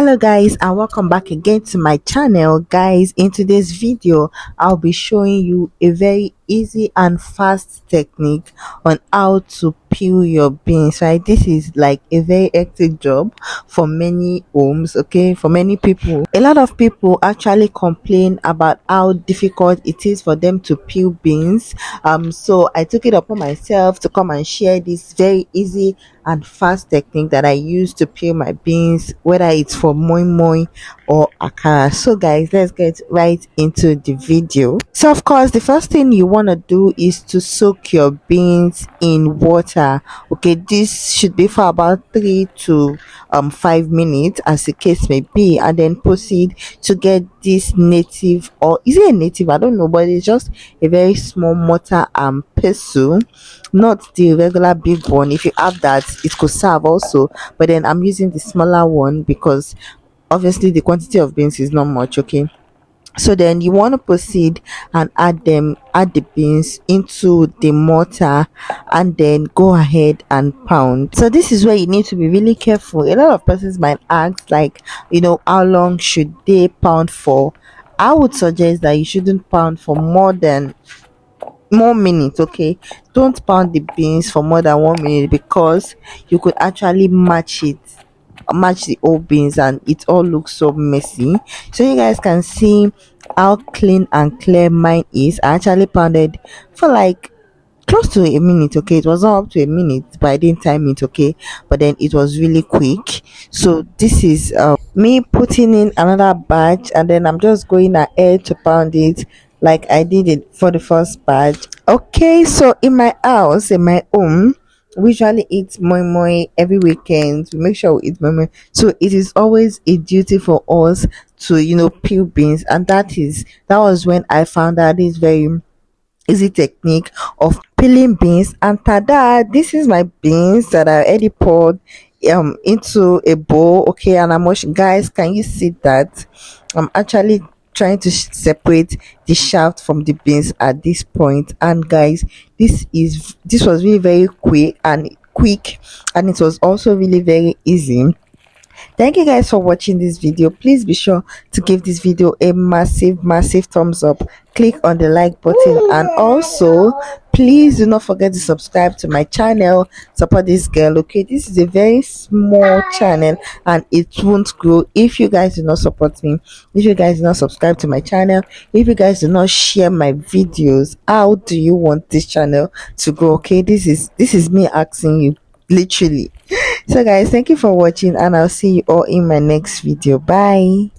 Hello guys, and welcome back again to my channel. Guys, in today's video I'll be showing you a very easy and fast technique on how to peel your beans. Right, this is like a very hectic job for many homes, okay, for many people. A lot of people actually complain about how difficult it is for them to peel beans. So I took it upon myself to come and share this very easy and fast technique that I use to peel my beans, whether it's for moi moi or akara. So guys, let's get right into the video. So of course, the first thing you want to do is to soak your beans in water. Okay, this should be for about 3 to 5 minutes, as the case may be, and then proceed to get this native, or is it a native, I don't know, but it's just a very small mortar and pestle, not the regular big one. If you have that, it could serve also, but then I'm using the smaller one because obviously the quantity of beans is not much. Okay, so then you want to proceed and add the beans into the mortar, and then go ahead and pound. So this is where you need to be really careful. A lot of persons might ask, like, how long should they pound for? I would suggest that you shouldn't pound for more minutes. Okay, don't pound the beans for more than 1 minute, because you could actually match the old beans and it all looks so messy. So you guys can see how clean and clear mine is. I actually pounded for like close to a minute. Okay, it was not up to a minute, but I didn't time it. Okay, but then it was really quick. So this is me putting in another batch, and then I'm just going ahead to pound it like I did it for the first batch. Okay, so in my house, in my home, we usually eat moi moi every weekend. We make sure we eat moi moi, so it is always a duty for us to peel beans, and that was when I found out this very easy technique of peeling beans. And tada, this is my beans that I already poured into a bowl. Okay, and I'm washing. Guys, can you see that I'm actually trying to separate the shaft from the beans at this point? And guys, this was really very quick, and it was also really very easy. Thank you guys for watching this video. Please be sure to give this video a massive thumbs up. Click on the like button, and also please do not forget to subscribe to my channel. Support this girl. Okay, this is a very small channel and it won't grow if you guys do not support me, if you guys do not subscribe to my channel, if you guys do not share my videos. How do you want this channel to grow? Okay, this is me asking you, literally. So guys, thank you for watching, and I'll see you all in my next video. Bye.